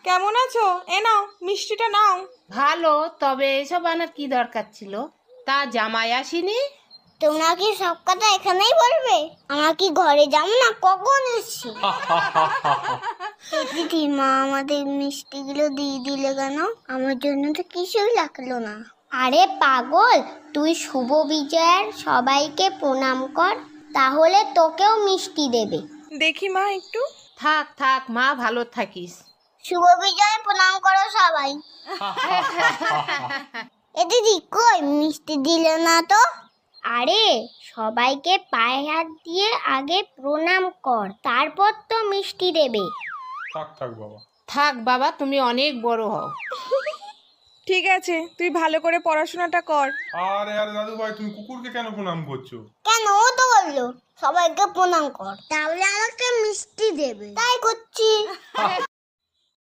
কেমন আছো? এ নাও মিষ্টিটা নাও। ভালো, তবে এসব আনার কি দরকার ছিল? তা জামাই আসেনি? তোমরা কি সব কথা এখানেই বলবে? আমরা কি ঘরে যাবো না? কখন এসছি? দিদি, মা আমাদের মিষ্টিগুলো দিয়ে দিলে কেন? আমার জন্য তো কিছুই লাগলো না। আরে পাগল, তুই শুভ বিজয়ের সবাইকে প্রণাম কর, তাহলে তোকেও মিষ্টি দেবে। দেখি মা একটু। থাক থাক মা, ভালো থাকিস। শুভ বিজয় প্রণাম করো সবাই। এ দিদি, কই মিষ্টি দিলে না তো? আরে সবাইকে পায়ে হাত দিয়ে আগে প্রণাম কর, তারপর তো মিষ্টি দেবে। থাক থাক বাবা। থাক বাবা, তুমি অনেক বড় হও। ঠিক আছে, তুই ভালো করে পড়াশোনাটা কর। আরে আরে দাদু ভাই, তুমি কুকুরকে কেন প্রণাম করছো? কেন? ও তো বললো সবাইকে প্রণাম কর, তাহলে আমাকে মিষ্টি দেবে, তাই করছি।